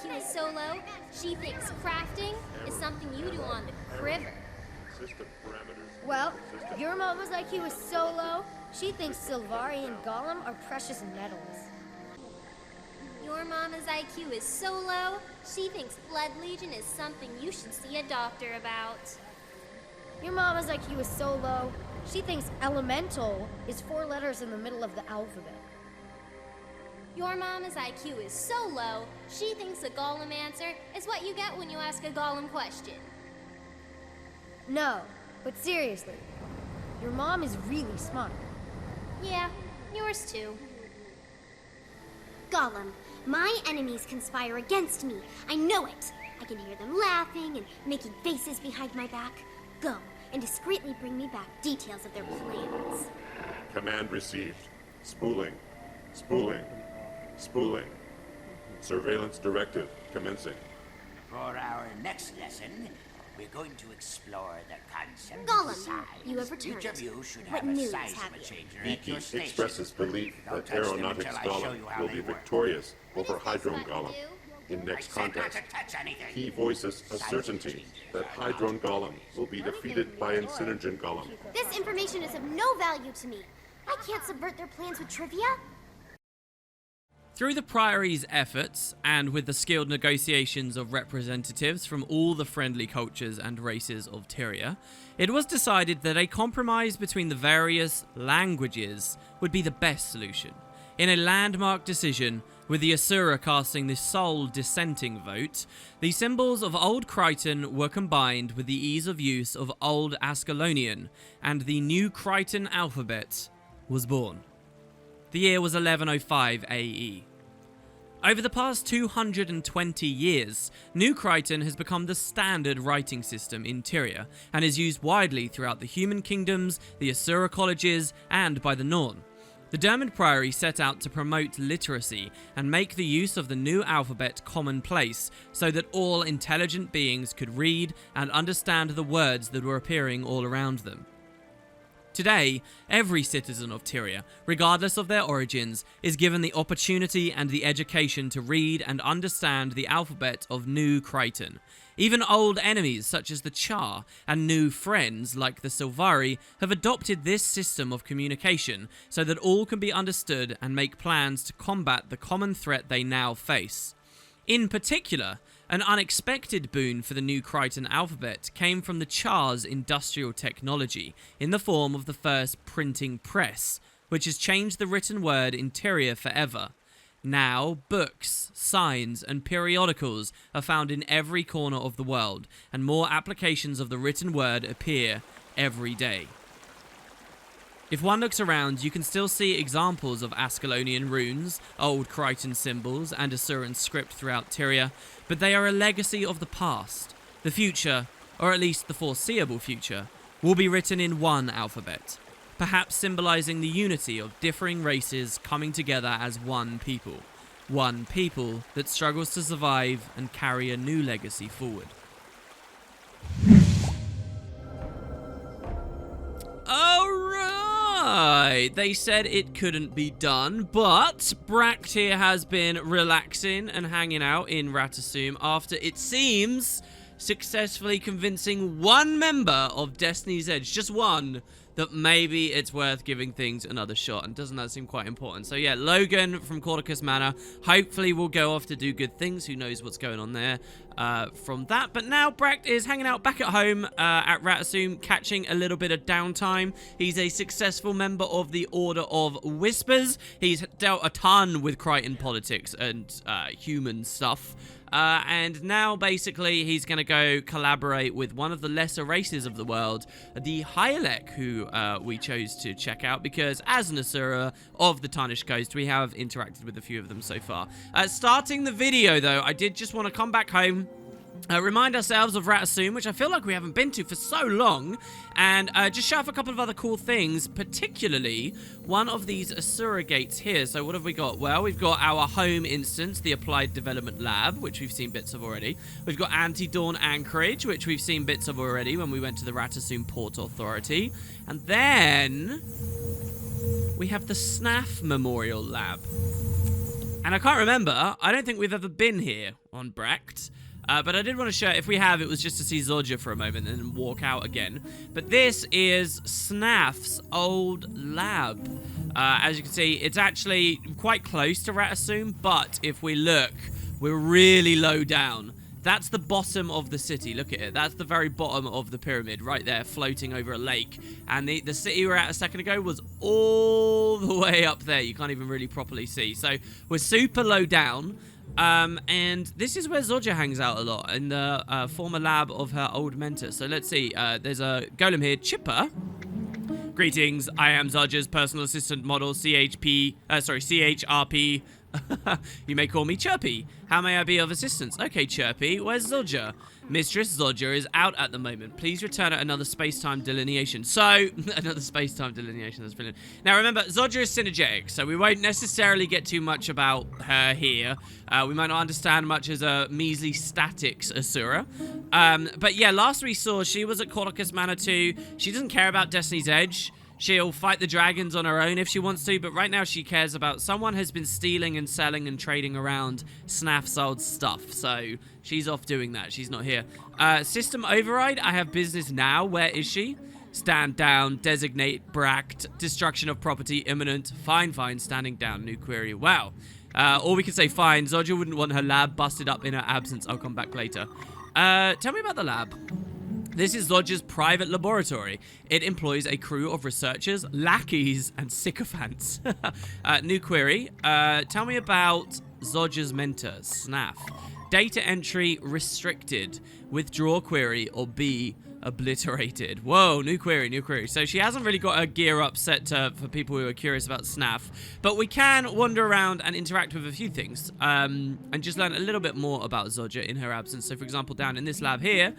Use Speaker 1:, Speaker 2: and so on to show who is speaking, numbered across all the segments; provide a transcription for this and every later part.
Speaker 1: IQ is so low, she thinks crafting is something you do on the river.
Speaker 2: Well, your mama's IQ is so low, she thinks Sylvari and Gollum are precious metals.
Speaker 1: Your mama's IQ is so low, she thinks Blood Legion is something you should see a doctor about.
Speaker 2: Your mama's IQ is so low, she thinks elemental is 4 letters in the middle of the alphabet.
Speaker 1: Your mama's IQ is so low, she thinks a Gollum answer is what you get when you ask a Gollum question.
Speaker 2: No, but seriously, your mom is really smart.
Speaker 1: Yeah, yours too.
Speaker 3: Gollum, my enemies conspire against me. I know it. I can hear them laughing and making faces behind my back. Go and discreetly bring me back details of their plans.
Speaker 4: Command received. Spooling. Spooling. Spooling. Surveillance directive commencing.
Speaker 5: For our next lesson, we're going to explore the concept
Speaker 3: Gollum,
Speaker 5: of size.
Speaker 3: you have returned.
Speaker 5: Each of you should
Speaker 3: What
Speaker 5: have a
Speaker 3: news
Speaker 5: size
Speaker 3: have you?
Speaker 5: changer at your
Speaker 4: Iki
Speaker 5: station.
Speaker 4: expresses belief
Speaker 5: Don't
Speaker 4: that
Speaker 5: touch them
Speaker 4: Aeronautics
Speaker 5: until I show
Speaker 4: Gollum
Speaker 5: you how
Speaker 4: will
Speaker 5: they
Speaker 4: be
Speaker 5: work.
Speaker 4: victorious over
Speaker 1: What does this
Speaker 4: Hydron
Speaker 1: button
Speaker 4: Gollum
Speaker 1: do?
Speaker 4: in
Speaker 5: I
Speaker 4: next
Speaker 5: said not
Speaker 4: contest.
Speaker 5: to touch anything.
Speaker 4: He voices a certainty that Hydron Gollum will be defeated by Incinergen Gollum.
Speaker 3: This information is of no value to me. I can't subvert their plans with trivia.
Speaker 6: Through the Priory's efforts, and with the skilled negotiations of representatives from all the friendly cultures and races of Tyria, it was decided that a compromise between the various languages would be the best solution. In a landmark decision, with the Asura casting the sole dissenting vote, the symbols of Old Crichton were combined with the ease of use of Old Ascalonian, and the new Crichton alphabet was born. The year was 1105 AE. Over the past 220 years, New Crichton has become the standard writing system in Tyria, and is used widely throughout the human kingdoms, the Asura colleges, and by the Norn. The Dermid Priory set out to promote literacy and make the use of the new alphabet commonplace, so that all intelligent beings could read and understand the words that were appearing all around them. Today, every citizen of Tyria, regardless of their origins, is given the opportunity and the education to read and understand the alphabet of New Crichton. Even old enemies such as the Char and new friends like the Sylvari have adopted this system of communication so that all can be understood and make plans to combat the common threat they now face. In particular, an unexpected boon for the New Crichton alphabet came from the Char's industrial technology in the form of the first printing press, which has changed the written word in Tyria forever. Now, books, signs, and periodicals are found in every corner of the world, and more applications of the written word appear every day. If one looks around, you can still see examples of Ascalonian runes, Old Crichton symbols, and Asuran script throughout Tyria, but they are a legacy of the past. The future, or at least the foreseeable future, will be written in one alphabet, perhaps symbolizing the unity of differing races coming together as one people that struggles to survive and carry a new legacy forward. Alright, they said it couldn't be done, but Bract here has been relaxing and hanging out in Ratasum after, it seems, successfully convincing one member of Destiny's Edge, just one, that maybe it's worth giving things another shot. And doesn't that seem quite important? So yeah, Logan from Cordicus Manor hopefully will go off to do good things. Who knows what's going on there from that. But now Bract is hanging out back at home at Ratasum, catching a little bit of downtime. He's a successful member of the Order of Whispers. He's dealt a ton with Crichton politics and human stuff. And now, basically, he's going to go collaborate with one of the lesser races of the world, the Hyalek, who we chose to check out, because as an Asura of the Tarnished Coast, we have interacted with a few of them so far. Starting the video, though, I did just want to come back home, remind ourselves of Ratasum, which I feel like we haven't been to for so long, and just show off a couple of other cool things, particularly one of these Asura gates here. So what have we got? Well, we've got our home instance, the Applied Development Lab, which we've seen bits of already. We've got Anti-Dawn Anchorage, which we've seen bits of already when we went to the Ratasum Port Authority. And then we have the SNAF Memorial Lab. And I can't remember. I don't think we've ever been here on Brecht. But I did want to show, if we have, it was just to see Zodja for a moment and then walk out again. But this is Snaf's old lab. As you can see, it's actually quite close to Ratasum, but if we look, we're really low down. That's the bottom of the city. Look at it. That's the very bottom of the pyramid right there, floating over a lake. And the city we were at a second ago was all the way up there. You can't even really properly see. So we're super low down. And this is where Zodja hangs out a lot, in the former lab of her old mentor. So let's see, there's a golem here, Chipper. Greetings, I am Zodja's personal assistant model, CHRP. You may call me Chirpy. How may I be of assistance? Okay, Chirpy, where's Zodja? Mistress Zodja is out at the moment. Please return at another space-time delineation. So, another space-time delineation, that's brilliant. Now remember, Zodja is synergetic, so we won't necessarily get too much about her here. We might not understand much as a measly statics Asura. But yeah, last we saw, she was at Corticus Manor 2. She doesn't care about Destiny's Edge. She'll fight the dragons on her own if she wants to, but right now she cares about someone has been stealing and selling and trading around Snaf's old stuff. So she's off doing that. She's not here. System override. I have business now. Where is she? Stand down. Designate. Bract. Destruction of property imminent. Fine, fine. Standing down. New query. Wow. Or we could say fine. Zodja wouldn't want her lab busted up in her absence. I'll come back later. Tell me about the lab. This is Zodja's private laboratory. It employs a crew of researchers, lackeys, and sycophants. New query. Tell me about Zodja's mentor, Snaf. Data entry restricted. Withdraw query or be obliterated. Whoa, new query, new query. So she hasn't really got a gear up set for people who are curious about Snaf, but we can wander around and interact with a few things and just learn a little bit more about Zodja in her absence. So for example, down in this lab here,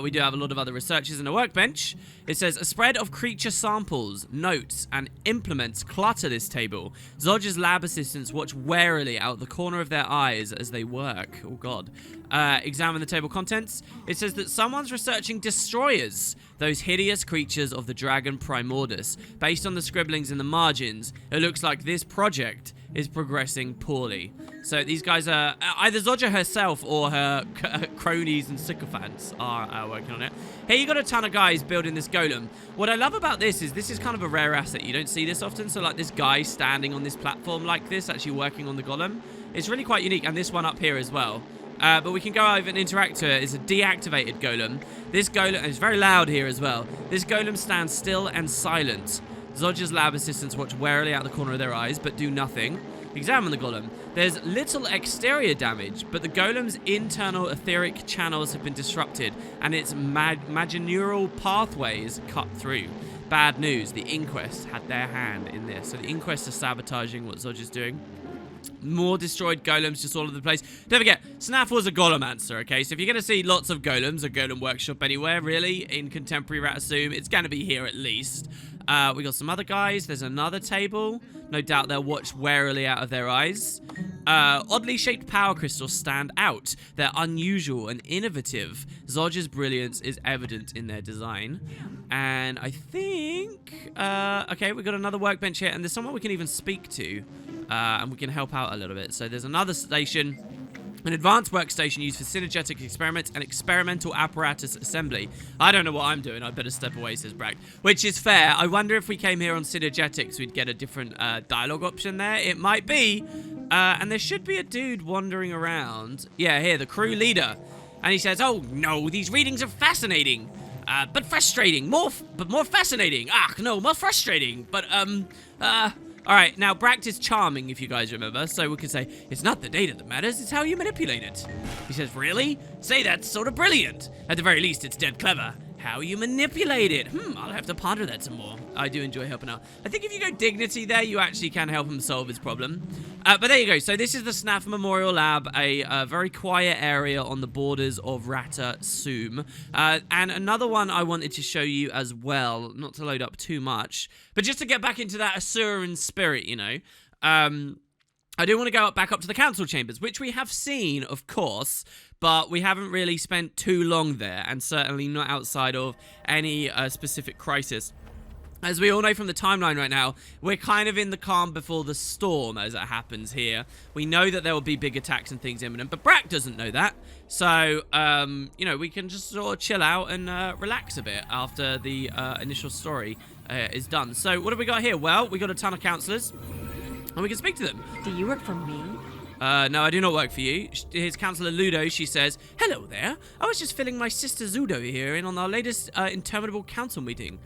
Speaker 6: we do have a lot of other researchers in a workbench. It says, a spread of creature samples, notes, and implements clutter this table. Zodja's lab assistants watch warily out the corner of their eyes as they work. Oh god. Examine the table contents. It says that someone's researching destroyers, those hideous creatures of the dragon Primordus. Based on the scribblings in the margins, it looks like this project is progressing poorly. So these guys are either Zodja herself or her cronies and sycophants are working on it. Here you got a ton of guys building this golem. What I love about this is kind of a rare asset. You don't see this often. So like this guy standing on this platform like this, actually working on the golem. It's really quite unique. And this one up here as well. But we can go over and interact to it. It's a deactivated golem. This golem is very loud here as well. This golem stands still and silent. Zodja's lab assistants watch warily out the corner of their eyes, but do nothing. Examine the golem. There's little exterior damage, but the golem's internal etheric channels have been disrupted, and its magineural pathways cut through. Bad news, the Inquest had their hand in this. So the Inquest are sabotaging what Zodja's doing. More destroyed golems just all over the place. Don't forget, Snaf was a golemancer, okay? So if you're going to see lots of golems, a golem workshop anywhere, really, in contemporary Ratasum, it's going to be here at least. We got some other guys. There's another table. No doubt they'll watch warily out of their eyes. Oddly shaped power crystals stand out. They're unusual and innovative. Zodja's brilliance is evident in their design. And I think... okay, we got another workbench here, and there's someone we can even speak to. And we can help out a little bit. So there's another station, an advanced workstation used for synergetic experiments and experimental apparatus assembly. I don't know what I'm doing. I better step away, says Brack. Which is fair. I wonder if we came here on synergetics, we'd get a different dialogue option there. It might be. And there should be a dude wandering around. Yeah, here, the crew leader. And he says, oh, no, these readings are fascinating. But frustrating. More fascinating. Ah, no, more frustrating. But, Alright, now Bract is charming, if you guys remember, so we could say, it's not the data that matters, it's how you manipulate it. He says, really? Say that's sort of brilliant. At the very least, it's dead clever. How you manipulate it. I'll have to ponder that some more. I do enjoy helping out. I think if you go dignity there, you actually can help him solve his problem. But there you go. So this is the Snaf Memorial Lab, a very quiet area on the borders of Ratasum. And another one I wanted to show you as well, not to load up too much, but just to get back into that Asuran spirit, you know. I do want to go back up to the council chambers, which we have seen, of course, but we haven't really spent too long there, and certainly not outside of any specific crisis. As we all know from the timeline right now, we're kind of in the calm before the storm as it happens here. We know that there will be big attacks and things imminent, but Brack doesn't know that. So, you know, we can just sort of chill out and relax a bit after the initial story is done. So, what have we got here? Well, we got a ton of counselors, and we can speak to them.
Speaker 7: Do you work for me?
Speaker 6: No, I do not work for you. Here's Councillor Ludo. She says, "Hello there. I was just filling my sister Zudo here in on our latest interminable council meeting.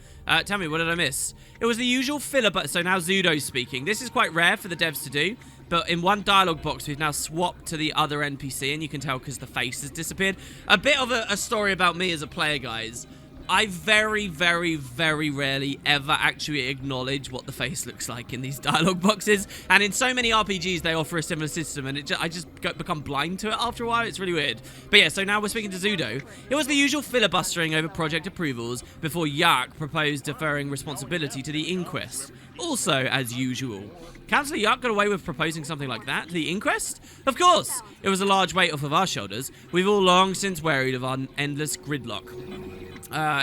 Speaker 6: Tell me, what did I miss?" It was the usual filibuster. So now Zudo's speaking. This is quite rare for the devs to do. But in one dialogue box, we've now swapped to the other NPC, and you can tell because the face has disappeared. A bit of a story about me as a player, guys. I very, very, very rarely ever actually acknowledge what the face looks like in these dialogue boxes. And in so many RPGs, they offer a similar system, and I just become blind to it after a while. It's really weird. But yeah, so now we're speaking to Zudo. It was the usual filibustering over project approvals before Yak proposed deferring responsibility to the inquest. Also, as usual. Councillor Yak got away with proposing something like that to the inquest? Of course! It was a large weight off of our shoulders. We've all long since wearied of our endless gridlock.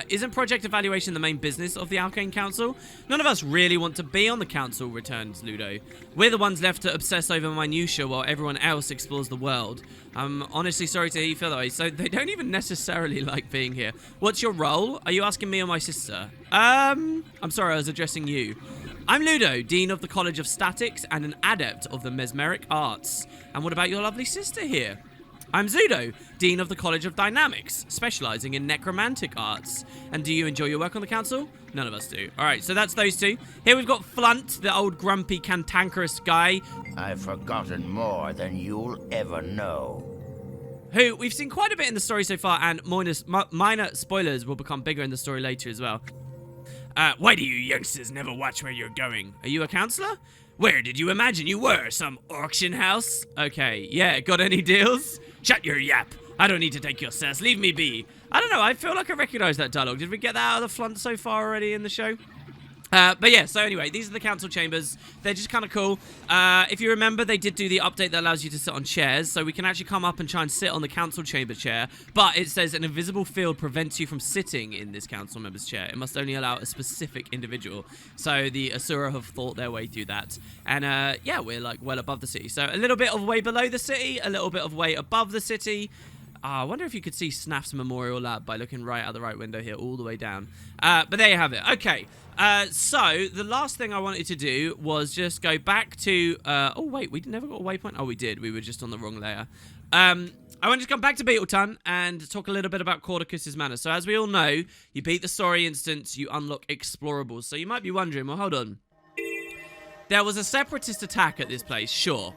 Speaker 6: Isn't project evaluation the main business of the Arcane Council? None of us really want to be on the council, returns Ludo. We're the ones left to obsess over minutiae while everyone else explores the world. I'm honestly sorry to hear you feel that way. So they don't even necessarily like being here. What's your role? Are you asking me or my sister? I'm sorry, I was addressing you. I'm Ludo, Dean of the College of Statics and an adept of the mesmeric arts. And what about your lovely sister here? I'm Zudo, Dean of the College of Dynamics, specializing in necromantic arts. And do you enjoy your work on the council? None of us do. Alright, so that's those two. Here we've got Flunt, the old grumpy cantankerous guy.
Speaker 5: I've forgotten more than you'll ever know.
Speaker 6: Who we've seen quite a bit in the story so far, and minor spoilers will become bigger in the story later as well. Why do you youngsters never watch where you're going? Are you a counselor? Where did you imagine you were? Some auction house? Okay, yeah, got any deals? Shut your yap. I don't need to take your sass. Leave me be. I don't know, I feel like I recognize that dialogue. Did we get that out of the Flunt so far already in the show? But yeah, so anyway, these are the council chambers. They're just kind of cool. If you remember, they did do the update that allows you to sit on chairs, so we can actually come up and try and sit on the council chamber chair, but it says an invisible field prevents you from sitting in this council member's chair. It must only allow a specific individual. So the Asura have thought their way through that. And yeah, we're like well above the city. So a little bit of way below the city, a little bit of way above the city. I wonder if you could see Snaff's Memorial Lab by looking right out the right window here, all the way down. But there you have it. Okay. So the last thing I wanted to do was just go back to, oh wait, we never got a waypoint. Oh, we did. We were just on the wrong layer. I want to come back to Beetleton and talk a little bit about Cordicus's Manor. So as we all know, you beat the story instance, you unlock explorables. So you might be wondering, well, hold on. There was a separatist attack at this place, sure.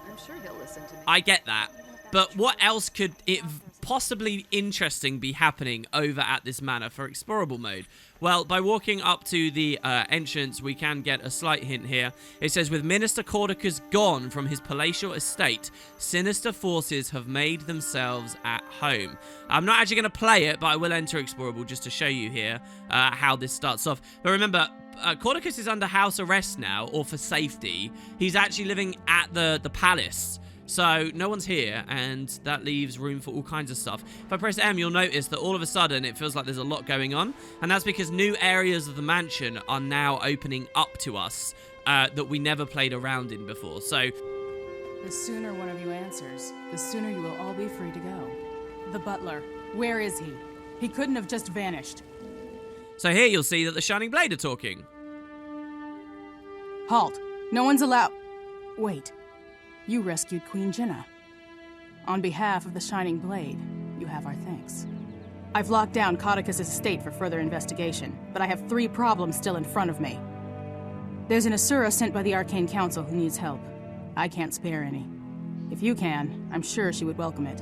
Speaker 7: I'm sure he'll listen to me.
Speaker 6: I get that. But what else could it possibly interesting be happening over at this manor for explorable mode? Well, by walking up to the entrance, we can get a slight hint here. It says, with Minister Cordicus gone from his palatial estate, sinister forces have made themselves at home. I'm not actually going to play it, but I will enter explorable just to show you here how this starts off. But remember, Cordicus is under house arrest now, or for safety. He's actually living at the palace. So no one's here, and that leaves room for all kinds of stuff. If I press M, you'll notice that all of a sudden it feels like there's a lot going on, and that's because new areas of the mansion are now opening up to us that we never played around in before. So
Speaker 8: the sooner one of you answers, the sooner you will all be free to go. The butler, where is he? He couldn't have just vanished.
Speaker 6: So here you'll see that the Shining Blade are talking.
Speaker 8: Halt! No one's allowed. Wait. You rescued Queen Jenna. On behalf of the Shining Blade, you have our thanks. I've locked down Codicus' estate for further investigation, but I have 3 problems still in front of me. There's an Asura sent by the Arcane Council who needs help. I can't spare any. If you can, I'm sure she would welcome it.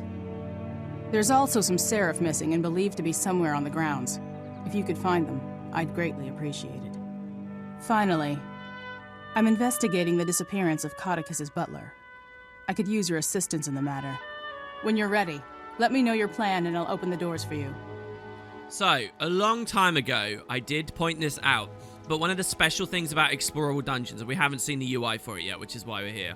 Speaker 8: There's also some Seraph missing and believed to be somewhere on the grounds. If you could find them, I'd greatly appreciate it. Finally, I'm investigating the disappearance of Codicus' butler. I could use your assistance in the matter. When you're ready, let me know your plan and I'll open the doors for you.
Speaker 6: So, a long time ago, I did point this out. but one of the special things about explorable dungeons, and we haven't seen the UI for it yet, which is why we're here.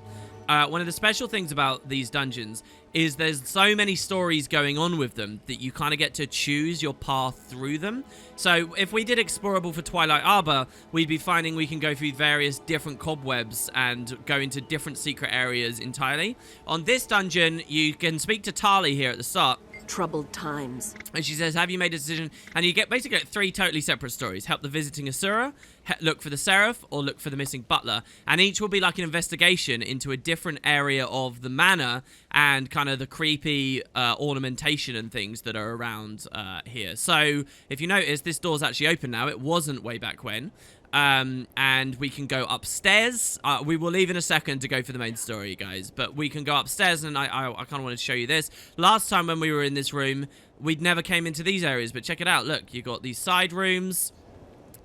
Speaker 6: One of the special things about these dungeons is there's so many stories going on with them that you kind of get to choose your path through them. So if we did explorable for Twilight Arbor, we'd be finding we can go through various different cobwebs and go into different secret areas entirely. On this dungeon, you can speak to Tali here at the start.
Speaker 7: Troubled times.
Speaker 6: And she says, have you made a decision? And you get basically 3 totally separate stories. Help the visiting Asura, look for the Seraph, or look for the missing butler. And each will be like an investigation into a different area of the manor and kind of the creepy ornamentation and things that are around here. So if you notice, this door's actually open now. It wasn't way back when. And we can go upstairs. We will leave in a second to go for the main story, guys. But we can go upstairs, and I kind of want to show you this. Last time when we were in this room, we'd never came into these areas. But check it out. Look, you got these side rooms.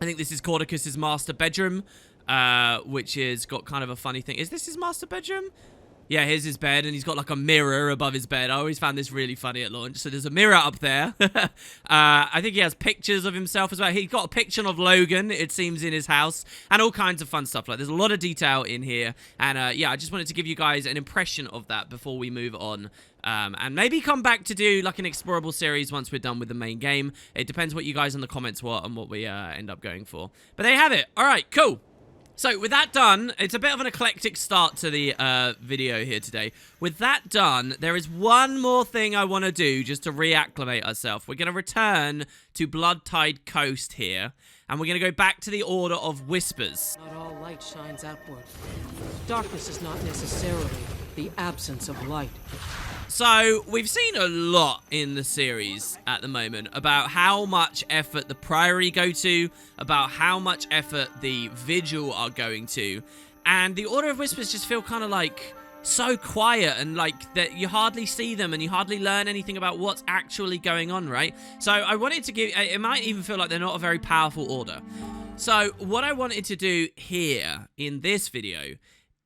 Speaker 6: I think this is Cordicus's master bedroom, which is got kind of a funny thing. Is this his master bedroom? Yeah, here's his bed, and he's got like a mirror above his bed. I always found this really funny at launch. So there's a mirror up there. I think he has pictures of himself as well. He's got a picture of Logan, it seems, in his house, and all kinds of fun stuff. Like, there's a lot of detail in here. And yeah, I just wanted to give you guys an impression of that before we move on. And maybe come back to do like an explorable series once we're done with the main game. It depends what you guys in the comments want and what we end up going for. But there you have it. All right, cool. So, with that done, it's a bit of an eclectic start to the video here today. With that done, there is one more thing I want to do just to reacclimate ourselves. We're going to return to Blood-Tide Coast here, and we're going to go back to the Order of Whispers.
Speaker 9: Not all light shines outward. Darkness is not necessarily the absence of light.
Speaker 6: So, we've seen a lot in the series at the moment about how much effort the Priory go to, about how much effort the Vigil are going to, and the Order of Whispers just feel kind of like so quiet and like that you hardly see them and you hardly learn anything about what's actually going on, right? So, I wanted to give, it might even feel like they're not a very powerful order. So, what I wanted to do here in this video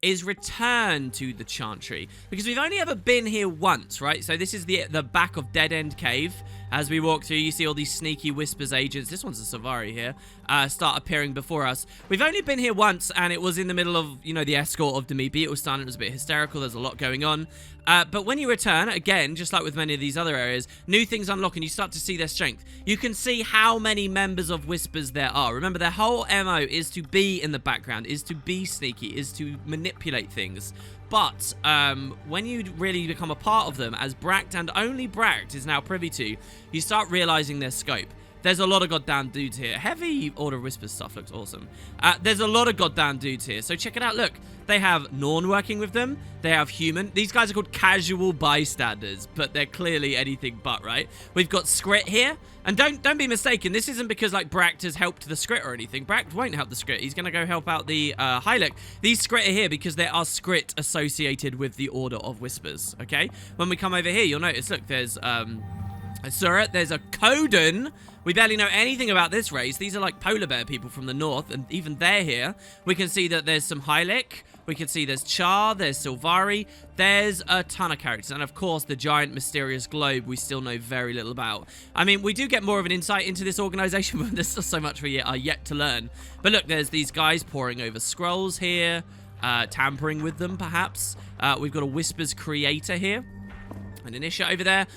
Speaker 6: is return to the Chantry, because we've only ever been here once, right? So this is the back of Dead End Cave. As we walk through, you see all these sneaky Whispers agents. This one's a Savari here. Start appearing before us. We've only been here once, and it was in the middle of, you know, the escort of Demi Beetlestan. It was a bit hysterical. There's a lot going on. But when you return, again, just like with many of these other areas, new things unlock, and you start to see their strength. You can see how many members of Whispers there are. Remember, their whole MO is to be in the background, is to be sneaky, is to manipulate things. But when you really become a part of them, as Bract and only Bract is now privy to, you start realizing their scope. There's a lot of goddamn dudes here. Heavy Order of Whispers stuff looks awesome. There's a lot of goddamn dudes here. So check it out. Look, they have Norn working with them. They have Human. These guys are called casual bystanders, but they're clearly anything but, right? We've got Skrit here. And don't be mistaken, this isn't because like Bract has helped the Skrit or anything. Bract won't help the Skrit. He's going to go help out the Hylek. These Skrit are here because there are Skrit associated with the Order of Whispers, okay? When we come over here, you'll notice, look, there's Asura, there's a Kodan. We barely know anything about this race. These are like polar bear people from the north, and even they're here. We can see that there's some Hylek. We can see there's Char, there's Sylvari. There's a ton of characters. And of course, the giant mysterious globe we still know very little about. I mean, we do get more of an insight into this organization, but there's still so much we are yet to learn. But look, there's these guys poring over scrolls here, tampering with them, perhaps. We've got a Whispers creator here. An Initiate over there.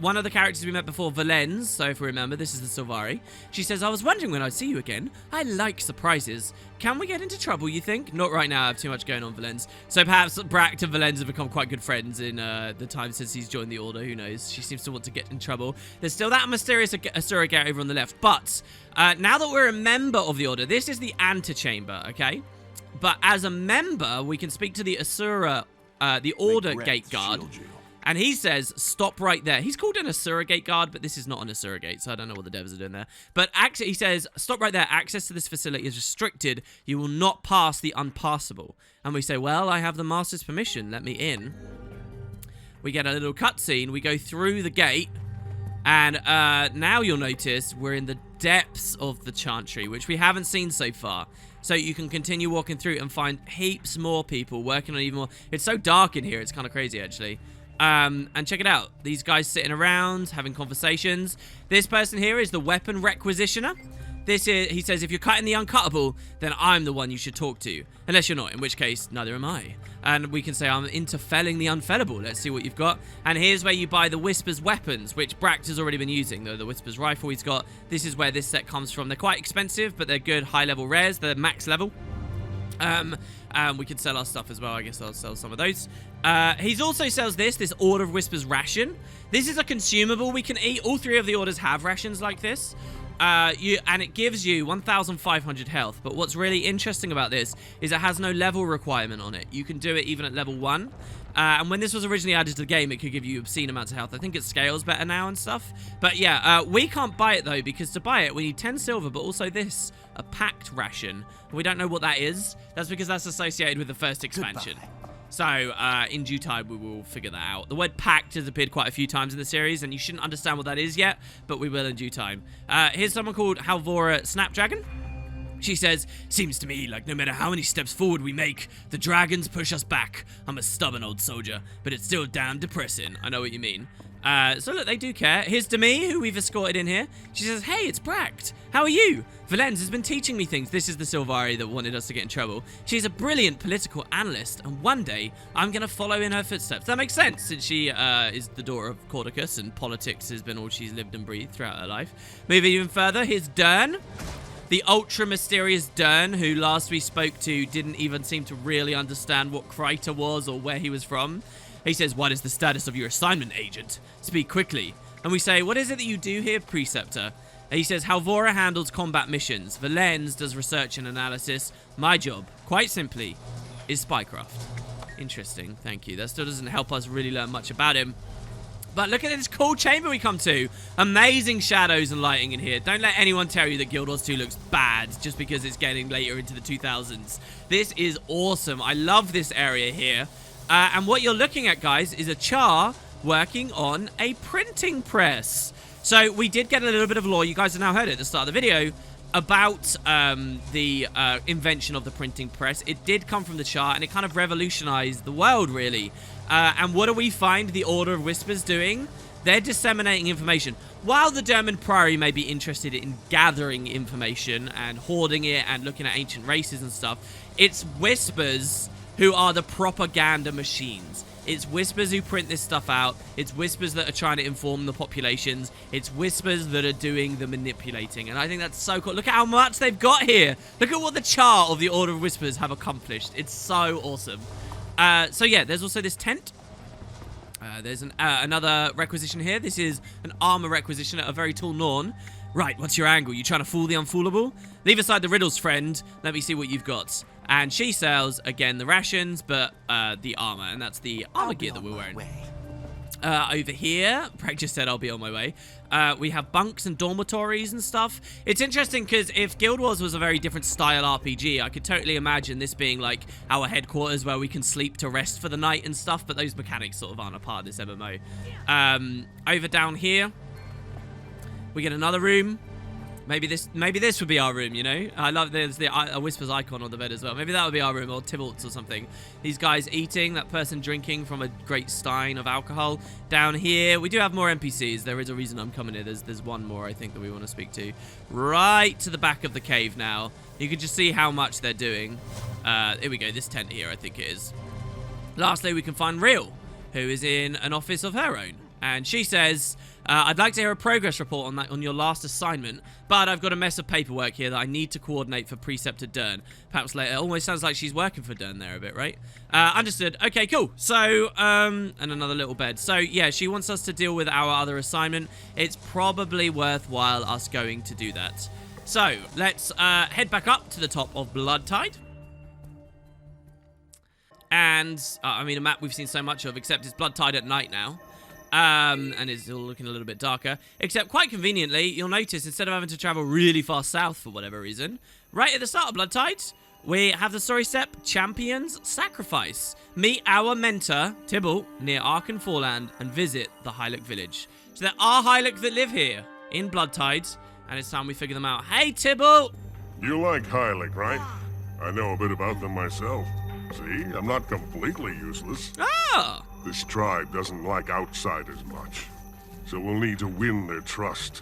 Speaker 6: One of the characters we met before, Valenz, so if we remember, this is the Sylvari. She says, I was wondering when I'd see you again. I like surprises. Can we get into trouble, you think? Not right now, I have too much going on, Valenz. So perhaps Bract and Valenz have become quite good friends in the time since he's joined the Order, who knows? She seems to want to get in trouble. There's still that mysterious Asura gate over on the left, but now that we're a member of the Order, this is the antechamber, okay? But as a member, we can speak to the Asura, the Order gate guard. And he says, stop right there. He's called an Asura gate guard, but this is not an Asura gate, so I don't know what the devs are doing there. But actually, he says, stop right there. Access to this facility is restricted. You will not pass the unpassable. And we say, well, I have the master's permission. Let me in. We get a little cutscene. We go through the gate. And now you'll notice we're in the depths of the Chantry, which we haven't seen so far. So you can continue walking through and find heaps more people working on even more. It's so dark in here. It's kind of crazy, actually. And check it out. These guys sitting around, having conversations. This person here is the Weapon Requisitioner. This is, he says, if you're cutting the uncuttable, then I'm the one you should talk to. Unless you're not, in which case, neither am I. And we can say I'm into felling the unfellable. Let's see what you've got. And here's where you buy the Whisper's weapons, which Bract has already been using. The Whisper's rifle he's got. This is where this set comes from. They're quite expensive, but they're good high-level rares. They're max level. We can sell our stuff as well. I guess I'll sell some of those. He's also sells this Order of Whispers ration. This is a consumable we can eat. All 3 of the orders have rations like this. And it gives you 1,500 health. But what's really interesting about this is it has no level requirement on it. You can do it even at level 1. And when this was originally added to the game, it could give you obscene amounts of health. I think it scales better now and stuff. But yeah, we can't buy it though, because to buy it, we need 10 silver, but also this, a packed ration. We don't know what that is. That's because that's associated with the first expansion. Goodbye. So, in due time, we will figure that out. The word packed has appeared quite a few times in the series, and you shouldn't understand what that is yet, but we will in due time. Here's someone called Halvora Snapdragon. She says, seems to me like no matter how many steps forward we make, the dragons push us back. I'm a stubborn old soldier, but it's still damn depressing. I know what you mean. So look, they do care. Here's Demi, who we've escorted in here. She says, hey, it's Bract. How are you? Valenz has been teaching me things. This is the Sylvari that wanted us to get in trouble. She's a brilliant political analyst, and one day I'm going to follow in her footsteps. That makes sense, since she is the daughter of Cordicus, and politics has been all she's lived and breathed throughout her life. Moving even further, here's Dern. The ultra-mysterious Dern, who last we spoke to didn't even seem to really understand what Kreiter was or where he was from. He says, what is the status of your assignment, agent? Speak quickly. And we say, what is it that you do here, Preceptor? And he says, Halvora handles combat missions. Valenz does research and analysis. My job, quite simply, is spycraft. Interesting, thank you. That still doesn't help us really learn much about him. But look at this cool chamber we come to. Amazing shadows and lighting in here. Don't let anyone tell you that Guild Wars 2 looks bad just because it's getting later into the 2000s. This is awesome. I love this area here. And what you're looking at, guys, is a Char working on a printing press. So we did get a little bit of lore. You guys have now heard it at the start of the video about the invention of the printing press. It did come from the Char, and it kind of revolutionized the world, really. And what do we find the Order of Whispers doing? They're disseminating information. While the Derman Priory may be interested in gathering information and hoarding it and looking at ancient races and stuff, it's Whispers who are the propaganda machines. It's Whispers who print this stuff out. It's Whispers that are trying to inform the populations. It's Whispers that are doing the manipulating. And I think that's so cool. Look at how much they've got here. Look at what the Char of the Order of Whispers have accomplished. It's so awesome. So yeah, there's also this tent. There's another requisition here. This is an armor requisition at a very tall Norn. Right, what's your angle? You trying to fool the unfoolable? Leave aside the riddles, friend. Let me see what you've got. And she sells, again, the rations, but the armor. And that's the armor gear that we're wearing. Over here, Preg just said I'll be on my way. We have bunks and dormitories and stuff. It's interesting because if Guild Wars was a very different style RPG, I could totally imagine this being like our headquarters where we can sleep to rest for the night and stuff, but those mechanics sort of aren't a part of this MMO. Over down here, we get another room. Maybe this would be our room, you know? I love there's the Whispers icon on the bed as well. Maybe that would be our room, or Tybalt's or something. These guys eating, that person drinking from a great stein of alcohol. Down here, we do have more NPCs. There is a reason I'm coming here. There's one more, I think, that we want to speak to. Right to the back of the cave now. You can just see how much they're doing. Here we go, this tent here, I think it is. Lastly, we can find Real, who is in an office of her own. And she says, I'd like to hear a progress report on your last assignment, but I've got a mess of paperwork here that I need to coordinate for Preceptor Dern. Perhaps later. It almost sounds like she's working for Dern there a bit, right? Understood. Okay, cool. So, and another little bed. So, yeah, she wants us to deal with our other assignment. It's probably worthwhile us going to do that. So, let's head back up to the top of Bloodtide. And, I mean, a map we've seen so much of, except it's Bloodtide at night now. And it's all looking a little bit darker. Except, quite conveniently, you'll notice, instead of having to travel really far south for whatever reason, right at the start of Bloodtide, we have the story step, Champion's Sacrifice. Meet our mentor, Tybalt, near Arkan Foreland, and visit the Hylic village. So there are Hylic that live here, in Bloodtide, and it's time we figure them out. Hey, Tybalt!
Speaker 4: You like Hylic, right? I know a bit about them myself. See, I'm not completely useless.
Speaker 6: Ah!
Speaker 4: This tribe doesn't like outsiders much, so we'll need to win their trust.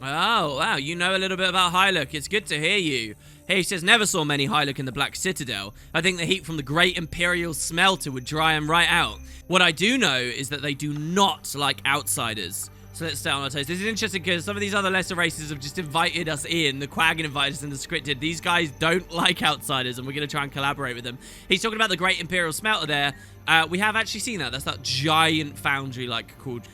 Speaker 6: Oh, wow. You know a little bit about Hylook. It's good to hear you. He says, never saw many Hylook in the Black Citadel. I think the heat from the Great Imperial Smelter would dry them right out. What I do know is that they do not like outsiders. So let's stay on our toes. This is interesting because some of these other lesser races have just invited us in. The Quaggan invited us in the scripted. These guys don't like outsiders, and we're going to try and collaborate with them. He's talking about the Great Imperial Smelter there. We have actually seen that. That's that giant foundry, like, called...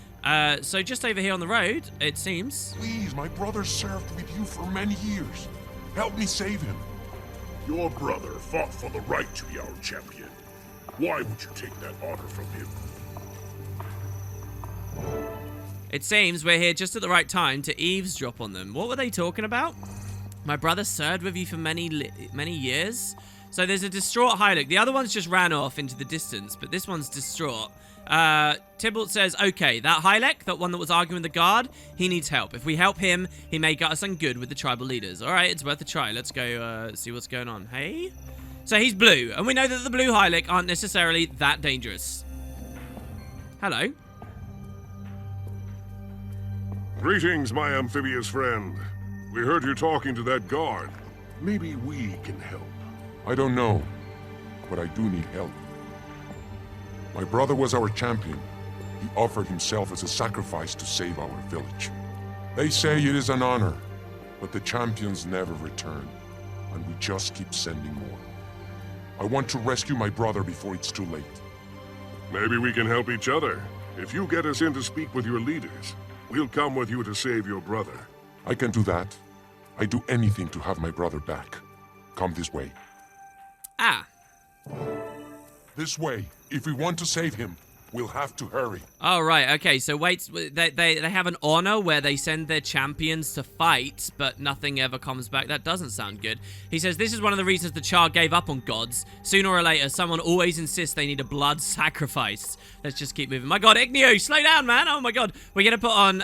Speaker 6: so just over here on the road, it seems.
Speaker 10: Please, my brother served with you for many years. Help me save him.
Speaker 4: Your brother fought for the right to be our champion. Why would you take that honor from him?
Speaker 6: It seems we're here just at the right time to eavesdrop on them. What were they talking about? My brother served with you for many years. So there's a distraught Hylook. The other one's just ran off into the distance, but this one's distraught. Tybalt says, okay, that Hylook, that one that was arguing with the guard, he needs help. If we help him, he may get us some good with the tribal leaders. All right, it's worth a try. Let's go see what's going on. Hey? So he's blue, and we know that the blue Hylook aren't necessarily that dangerous. Hello.
Speaker 4: Greetings, my amphibious friend. We heard you talking to that guard. Maybe we can help.
Speaker 10: I don't know, but I do need help. My brother was our champion. He offered himself as a sacrifice to save our village. They say it is an honor, but the champions never return, and we just keep sending more. I want to rescue my brother before it's too late.
Speaker 4: Maybe we can help each other. If you get us in to speak with your leaders, we'll come with you to save your brother.
Speaker 10: I can do that. I do anything to have my brother back. Come this way.
Speaker 6: Ah.
Speaker 10: This way. If we want to save him, we'll have to hurry.
Speaker 6: Oh, right. Okay, so wait. They have an honor where they send their champions to fight, but nothing ever comes back. That doesn't sound good. He says, this is one of the reasons the Char gave up on gods. Sooner or later, someone always insists they need a blood sacrifice. Let's just keep moving. My god, Ikniu, slow down, man. Oh, my god. We're going to put on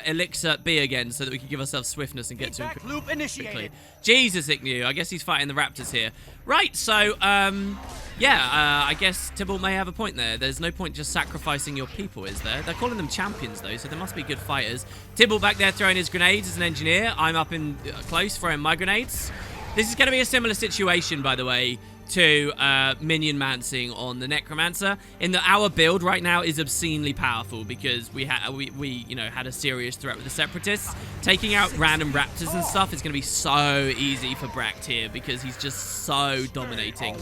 Speaker 6: Elixir B again so that we can give ourselves swiftness and get to him
Speaker 5: Loop initiated.
Speaker 6: Jesus, Ikniu. I guess he's fighting the raptors here. Right, so, I guess Tybalt may have a point there. There's no point just sacrificing your people, is there? They're calling them champions, though, so they must be good fighters. Tybalt back there throwing his grenades as an engineer. I'm up in close throwing my grenades. This is going to be a similar situation, by the way, to minion mancing on the Necromancer. In that our build right now is obscenely powerful because we had a serious threat with the Separatists. Taking out random raptors and stuff is going to be so easy for Bract here because he's just so dominating.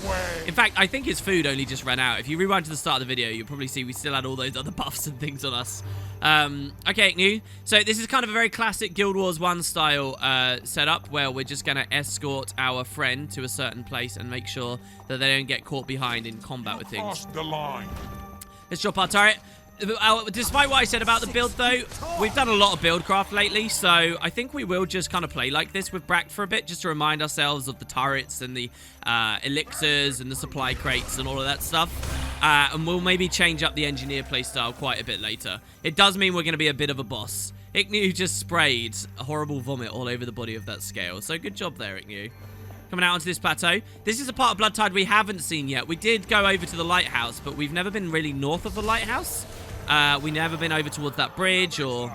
Speaker 6: In fact, I think his food only just ran out. If you rewind to the start of the video, you'll probably see we still had all those other buffs and things on us. Okay, Ikniu. So this is kind of a very classic Guild Wars 1 style setup where we're just going to escort our friend to a certain place and make sure that they don't get caught behind in combat with things.
Speaker 10: Cross the line.
Speaker 6: Let's drop our turret. Despite what I said about the build, though, we've done a lot of buildcraft lately, so I think we will just kind of play like this with Bract for a bit, just to remind ourselves of the turrets and the elixirs and the supply crates and all of that stuff. And we'll maybe change up the engineer playstyle quite a bit later. It does mean we're going to be a bit of a boss. Ikniu just sprayed a horrible vomit all over the body of that scale, so good job there, Ikniu. Coming out onto this plateau. This is a part of Bloodtide we haven't seen yet. We did go over to the lighthouse, but we've never been really north of the lighthouse. We've never been over towards that bridge or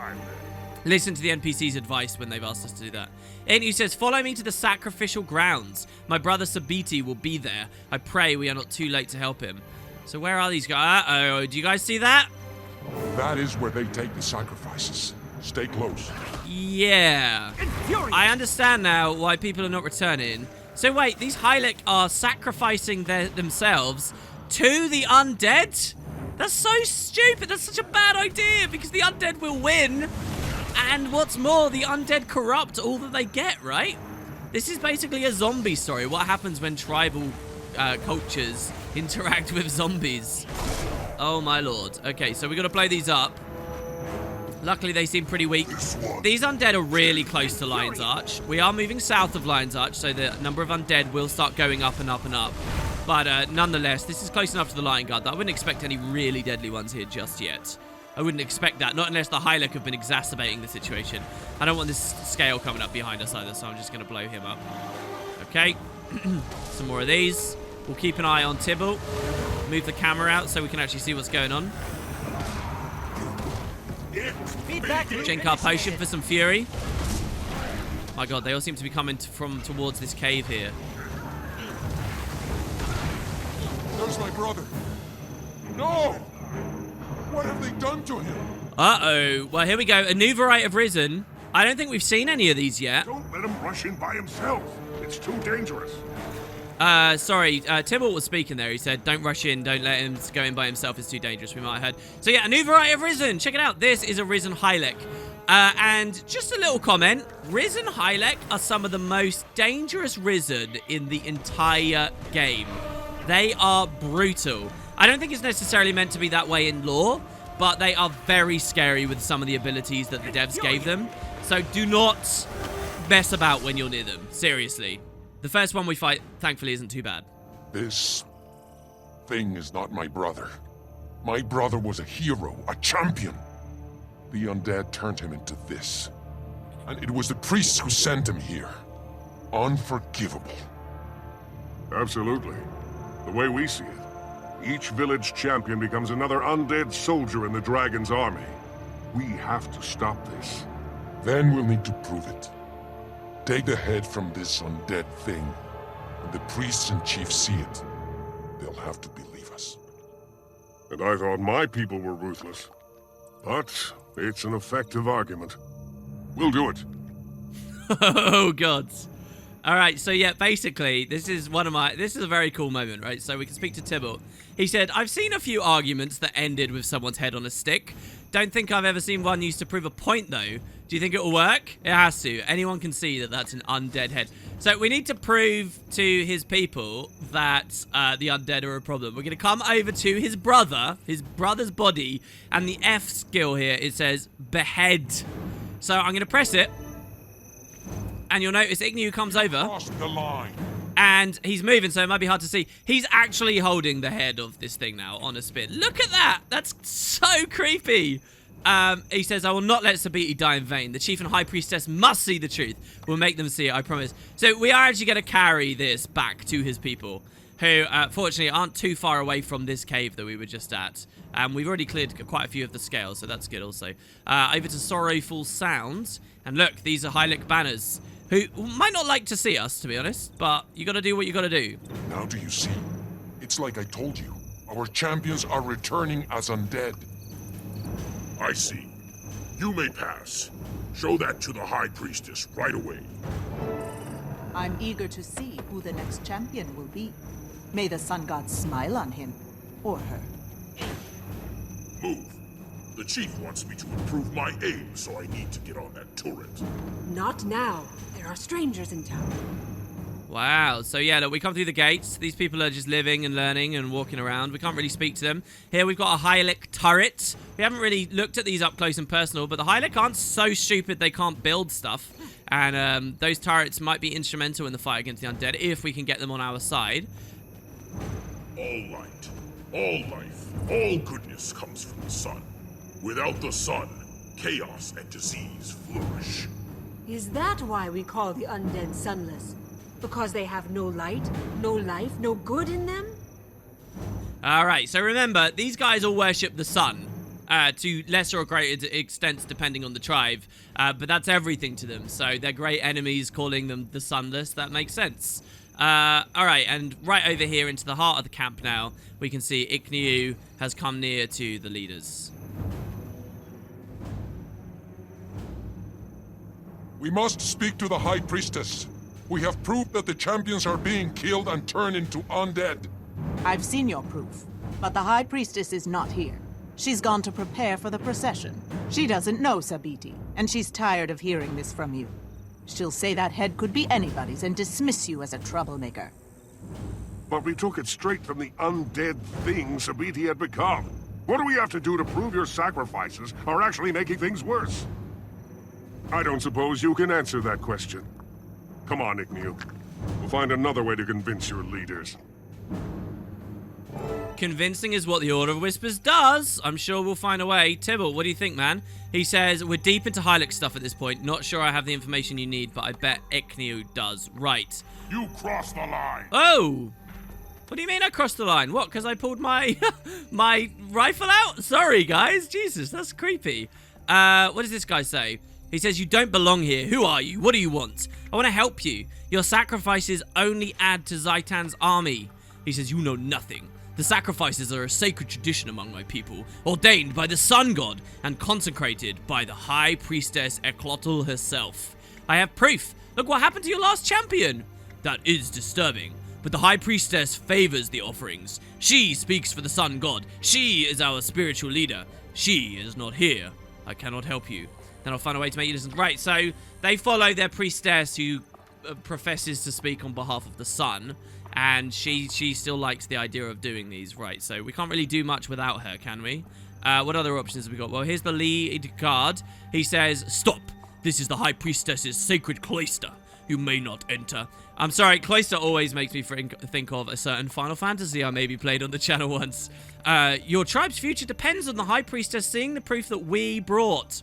Speaker 6: listen to the NPC's advice when they've asked us to do that. Ikniu says, follow me to the sacrificial grounds. My brother Sabiti will be there. I pray we are not too late to help him. So where are these guys? Uh-oh, do you guys see that?
Speaker 10: That is where they take the sacrifices. Stay close.
Speaker 6: Yeah. I understand now why people are not returning. So wait, these Hylook are sacrificing themselves to the undead? That's so stupid. That's such a bad idea because the undead will win. And what's more, the undead corrupt all that they get, right? This is basically a zombie story. What happens when tribal cultures interact with zombies? Oh my lord. Okay, so we got to blow these up. Luckily, they seem pretty weak. These undead are really close to Lion's Arch. We are moving south of Lion's Arch, so the number of undead will start going up and up and up. But nonetheless, this is close enough to the Lion Guard that I wouldn't expect any really deadly ones here just yet. I wouldn't expect that, not unless the Hylook have been exacerbating the situation. I don't want this scale coming up behind us either, so I'm just going to blow him up. Okay, some more of these. We'll keep an eye on Tybalt. Move the camera out so we can actually see what's going on. Jenkar potion for some fury. My god, they all seem to be coming from towards this cave here.
Speaker 10: There's my brother. No! What have they done to him?
Speaker 6: Uh-oh. Well, here we go. A new variety of Risen. I don't think we've seen any of these yet.
Speaker 4: Don't let him rush in by himself. It's too dangerous.
Speaker 6: Sorry, Tybalt was speaking there. He said, don't rush in, don't let him go in by himself, it's too dangerous. We might have heard. So yeah, a new variety of Risen. Check it out. This is a Risen Hylek. And just a little comment. Risen Hylek are some of the most dangerous Risen in the entire game. They are brutal. I don't think it's necessarily meant to be that way in lore, but they are very scary with some of the abilities that the devs gave them. So do not mess about when you're near them. Seriously. The first one we fight, thankfully, isn't too bad.
Speaker 10: This thing is not my brother. My brother was a hero, a champion. The undead turned him into this. And it was the priests who sent him here. Unforgivable.
Speaker 4: Absolutely. The way we see it, each village champion becomes another undead soldier in the dragon's army. We have to stop this.
Speaker 10: Then we'll need to prove it. Take the head from this undead thing. When the priests and chiefs see it, they'll have to believe us.
Speaker 4: And I thought my people were ruthless. But it's an effective argument. We'll do it.
Speaker 6: Oh, God. All right, so yeah, basically, this is a very cool moment, right? So we can speak to Tybalt. He said, I've seen a few arguments that ended with someone's head on a stick. Don't think I've ever seen one used to prove a point, though. Do you think it will work? It has to. Anyone can see that that's an undead head. So we need to prove to his people that the undead are a problem. We're going to come over to his brother's body, and the F skill here, it says behead. So I'm going to press it, and you'll notice Ikniu comes over.
Speaker 10: Cross the line.
Speaker 6: And he's moving, so it might be hard to see. He's actually holding the head of this thing now on a spin. Look at that! That's so creepy. He says, I will not let Sabiti die in vain. The chief and high priestess must see the truth. We'll make them see it, I promise. So we are actually going to carry this back to his people, who, fortunately, aren't too far away from this cave that we were just at. We've already cleared quite a few of the scales, so that's good also. Over to Sorrowful Sounds. And look, these are Hylek banners, who might not like to see us, to be honest, but you got to do what you got to do.
Speaker 10: Now do you see? It's like I told you. Our champions are returning as undead.
Speaker 4: I see. You may pass. Show that to the High Priestess right away.
Speaker 7: I'm eager to see who the next champion will be. May the sun god smile on him, or her.
Speaker 4: Move. The chief wants me to improve my aim, so I need to get on that turret.
Speaker 11: Not now. There are strangers in town.
Speaker 6: Wow. So yeah, look, we come through the gates. These people are just living and learning and walking around. We can't really speak to them. Here we've got a Hylek turret. We haven't really looked at these up close and personal, but the Hylek aren't so stupid they can't build stuff. And those turrets might be instrumental in the fight against the undead if we can get them on our side.
Speaker 4: All light, all life, all goodness comes from the sun. Without the sun, chaos and disease flourish.
Speaker 11: Is that why we call the undead sunless? Because they have no light, no life, no good in them?
Speaker 6: Alright, so remember, these guys all worship the sun. To lesser or greater extents depending on the tribe. But that's everything to them. So they're great enemies calling them the sunless. That makes sense. Alright, and right over here into the heart of the camp now, we can see Ikniu has come near to the leaders.
Speaker 10: We must speak to the High Priestess. We have proof that the champions are being killed and turned into undead.
Speaker 7: I've seen your proof, but the High Priestess is not here. She's gone to prepare for the procession. She doesn't know Sabiti, and she's tired of hearing this from you. She'll say that head could be anybody's and dismiss you as a troublemaker.
Speaker 4: But we took it straight from the undead thing Sabiti had become. What do we have to do to prove your sacrifices are actually making things worse? I don't suppose you can answer that question. Come on, Ikniu. We'll find another way to convince your leaders.
Speaker 6: Convincing is what the Order of Whispers does. I'm sure we'll find a way. Tybalt, what do you think, man? He says, we're deep into Hylek stuff at this point. Not sure I have the information you need, but I bet Ikniu does. Right.
Speaker 4: You crossed the line.
Speaker 6: Oh! What do you mean I crossed the line? What, because I pulled my my rifle out? Sorry, guys. Jesus, that's creepy. What does this guy say? He says, you don't belong here. Who are you? What do you want? I want to help you. Your sacrifices only add to Zaitan's army. He says, you know nothing. The sacrifices are a sacred tradition among my people, ordained by the sun god and consecrated by the high priestess Ikniu herself. I have proof. Look what happened to your last champion. That is disturbing, but the high priestess favors the offerings. She speaks for the sun god. She is our spiritual leader. She is not here. I cannot help you. Then I'll find a way to make you listen. Right, so they follow their priestess who professes to speak on behalf of the sun. And she still likes the idea of doing these, right? So we can't really do much without her, can we? What other options have we got? Well, here's the lead guard. He says, stop. This is the High Priestess's sacred cloister. You may not enter. I'm sorry, cloister always makes me think of a certain Final Fantasy I maybe played on the channel once. Your tribe's future depends on the High Priestess seeing the proof that we brought.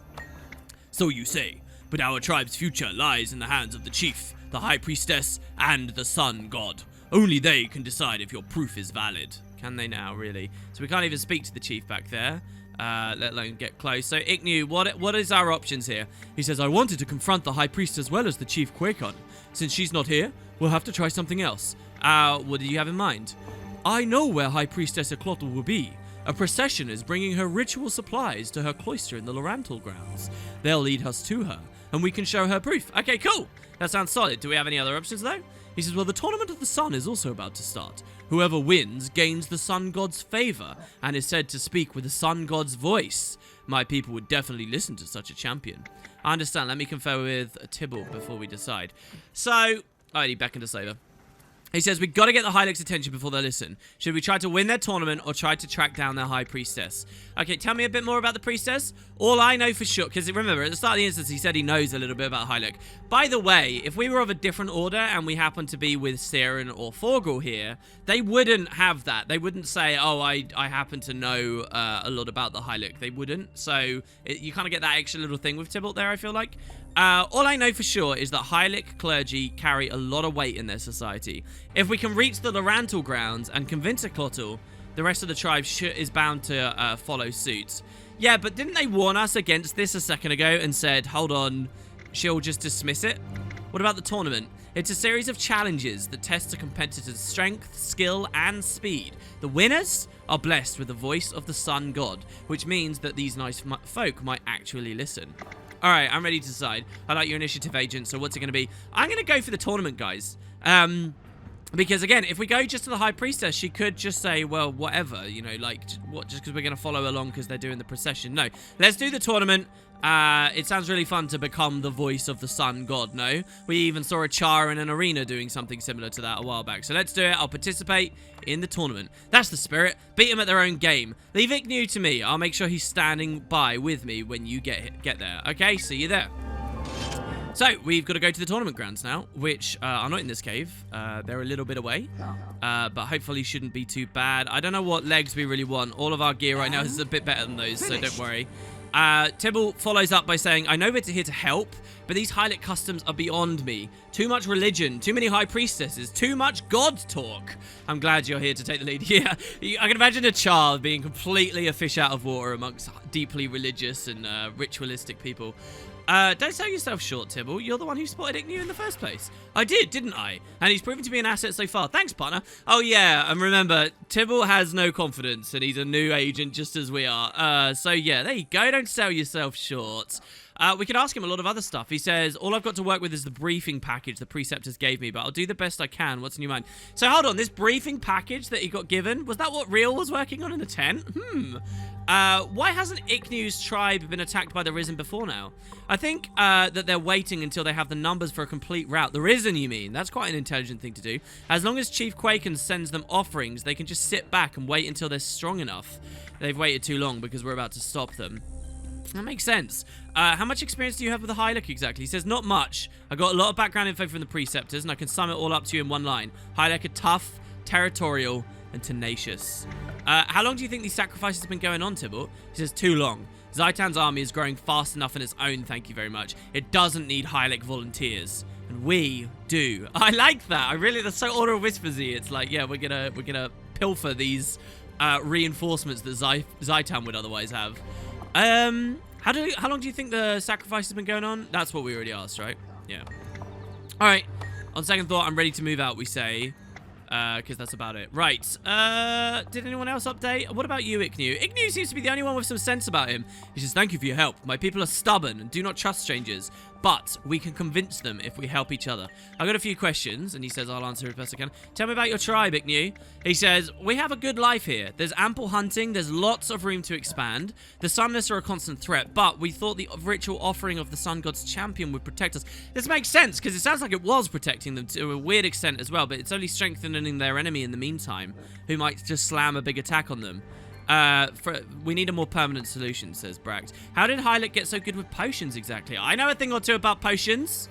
Speaker 6: So you say, but our tribe's future lies in the hands of the chief, the High Priestess, and the Sun God. Only they can decide if your proof is valid. Can they now, really? So we can't even speak to the chief back there, let alone get close. So Ikniu, what is our options here? He says, I wanted to confront the High Priest as well as the Chief Quakon. Since she's not here, we'll have to try something else. What do you have in mind? I know where High Priestess Ikniu will be. A procession is bringing her ritual supplies to her cloister in the Lorantal grounds. They'll lead us to her, and we can show her proof. Okay, cool. That sounds solid. Do we have any other options, though? He says, well, the Tournament of the Sun is also about to start. Whoever wins gains the Sun God's favor and is said to speak with the Sun God's voice. My people would definitely listen to such a champion. I understand. Let me confer with Tybalt before we decide. So, I need Beckoned to Saber. He says, we've got to get the Hylics' attention before they listen. Should we try to win their tournament or try to track down their High Priestess? Okay, tell me a bit more about the Priestess. All I know for sure, because remember, at the start of the instance, he said he knows a little bit about Hylic. By the way, if we were of a different order and we happened to be with Siren or Forgel here, they wouldn't have that. They wouldn't say, oh, I happen to know a lot about the Hylic. They wouldn't. So you kind of get that extra little thing with Tybalt there, I feel like. All I know for sure is that Hylic clergy carry a lot of weight in their society. If we can reach the Lorantal grounds and convince Ikniu, the rest of the tribe is bound to follow suit. Yeah, but didn't they warn us against this a second ago and said, hold on, she'll just dismiss it? What about the tournament? It's a series of challenges that test a competitor's strength, skill, and speed. The winners are blessed with the voice of the Sun God, which means that these nice folk might actually listen. All right, I'm ready to decide. I like your initiative, agent, so what's it going to be? I'm going to go for the tournament, guys. Because, again, if we go just to the High Priestess, she could just say, well, whatever, you know, like, what, just because we're going to follow along because they're doing the procession. No, let's do the tournament. It sounds really fun to become the voice of the Sun God, no? We even saw a Char in an arena doing something similar to that a while back. So let's do it. I'll participate in the tournament. That's the spirit. Beat them at their own game. Leave Ikniu to me. I'll make sure he's standing by with me when you get there. Okay, see you there. So, we've got to go to the tournament grounds now, which are not in this cave. They're a little bit away, but hopefully shouldn't be too bad. I don't know what legs we really want. All of our gear right now is a bit better than those, so don't worry. Tybalt follows up by saying, I know we're here to help, but these Hylic customs are beyond me. Too much religion, too many High Priestesses, too much God talk. I'm glad you're here to take the lead. Yeah, I can imagine a child being completely a fish out of water amongst deeply religious and ritualistic people. Don't sell yourself short, Tybalt. You're the one who spotted Ikniu in the first place. I did, didn't I? And he's proven to be an asset so far. Thanks, partner. Oh, yeah, and remember, Tybalt has no confidence, and he's a new agent just as we are. So, yeah, there you go. Don't sell yourself short. We could ask him a lot of other stuff. He says, all I've got to work with is the briefing package the preceptors gave me, but I'll do the best I can. What's in your mind? So, hold on. This briefing package that he got given, was that what Real was working on in the tent? Why hasn't Ikniu's tribe been attacked by the Risen before now? I think that they're waiting until they have the numbers for a complete rout. The Risen, you mean? That's quite an intelligent thing to do. As long as Chief Quaken sends them offerings, they can just sit back and wait until they're strong enough. They've waited too long because we're about to stop them. That makes sense. How much experience do you have with the Hylic exactly? He says, not much. I got a lot of background info from the preceptors, and I can sum it all up to you in one line. Hylic are tough, territorial, and tenacious. How long do you think these sacrifices have been going on, Tybalt? He says, too long. Zaitan's army is growing fast enough on its own, thank you very much. It doesn't need Hylic volunteers. And we do. I like that. That's so Order of Whispersy. It's like, yeah, we're gonna pilfer these reinforcements that Zaitan would otherwise have. How long do you think the sacrifice has been going on? That's what we already asked, right? Yeah. All right. On second thought, I'm ready to move out, we say. Because that's about it. Right. Did anyone else update? What about you, Ikniu? Ikniu seems to be the only one with some sense about him. He says, thank you for your help. My people are stubborn and do not trust strangers. But we can convince them if we help each other. I've got a few questions, and he says, I'll answer as best I can. Tell me about your tribe, Ikniu. He says, we have a good life here. There's ample hunting. There's lots of room to expand. The Sunless are a constant threat, but we thought the ritual offering of the Sun God's champion would protect us. This makes sense, because it sounds like it was protecting them to a weird extent as well, but it's only strengthening their enemy in the meantime, who might just slam a big attack on them. We need a more permanent solution, says Bract. How did Hylic get so good with potions exactly? I know a thing or two about potions.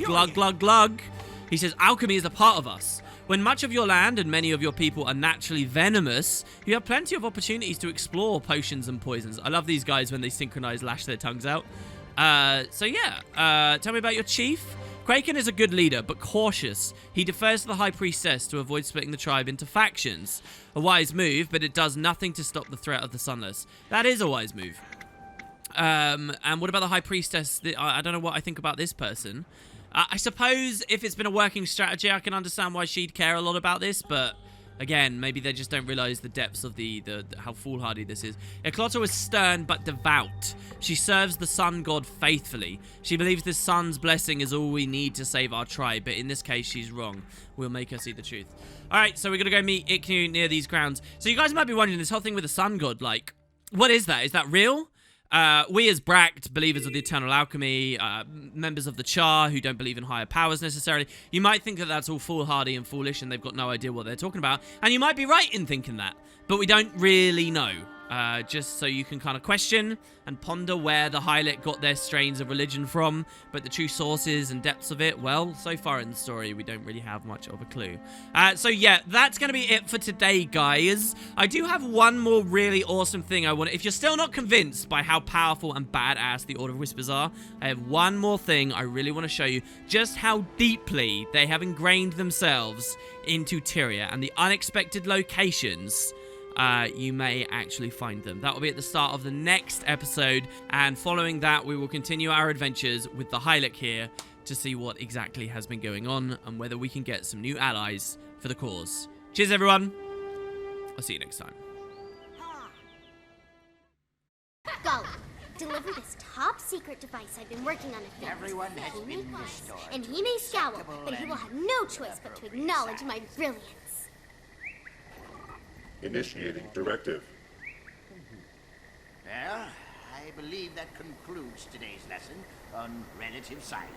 Speaker 6: Glug, glug, glug. He says, alchemy is a part of us. When much of your land and many of your people are naturally venomous, you have plenty of opportunities to explore potions and poisons. I love these guys when they synchronize, lash their tongues out. So yeah, tell me about your chief. Kraken is a good leader, but cautious. He defers to the High Priestess to avoid splitting the tribe into factions. A wise move, but it does nothing to stop the threat of the Sunless. That is a wise move. And what about the High Priestess? I don't know what I think about this person. I suppose if it's been a working strategy, I can understand why she'd care a lot about this, but again, maybe they just don't realize the depths of how foolhardy this is. Eclota is stern but devout. She serves the sun god faithfully. She believes the sun's blessing is all we need to save our tribe, but in this case, she's wrong. We'll make her see the truth. All right, so we're going to go meet Ikniu near these grounds. So you guys might be wondering, this whole thing with the sun god, like, what is that? Is that real? We as Bract, believers of the eternal alchemy, members of the Char who don't believe in higher powers necessarily, you might think that that's all foolhardy and foolish and they've got no idea what they're talking about. And you might be right in thinking that, but we don't really know. Just so you can kind of question and ponder where the Hylic got their strains of religion from, but the true sources and depths of it, well, so far in the story, we don't really have much of a clue. So yeah, that's going to be it for today, guys. I do have one more really awesome thing I want. If you're still not convinced by how powerful and badass the Order of Whispers are, I have one more thing I really want to show you, just how deeply they have ingrained themselves into Tyria and the unexpected locations you may actually find them. That will be at the start of the next episode, and following that we will continue our adventures with the Hylic here to see what exactly has been going on and whether we can get some new allies for the cause. Cheers everyone, I'll see you next time.
Speaker 3: Go! Deliver this top secret device I've been working on at Phillips.
Speaker 5: Everyone has been restored.
Speaker 3: And he may scowl, but he will have no choice but to acknowledge my brilliance.
Speaker 12: Initiating directive.
Speaker 5: Well, I believe that concludes today's lesson on relative sizes.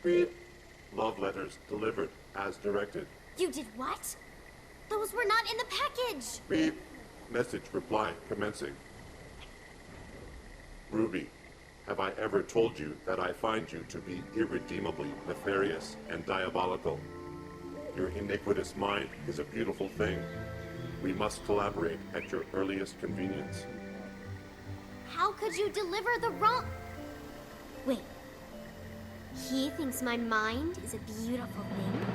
Speaker 12: Beep. Love letters delivered as directed.
Speaker 3: You did what? Those were not in the package!
Speaker 12: Beep. Message reply commencing. Ruby, have I ever told you that I find you to be irredeemably nefarious and diabolical? Your iniquitous mind is a beautiful thing. We must collaborate at your earliest convenience.
Speaker 3: How could you deliver the wrong... Wait. He thinks my mind is a beautiful thing?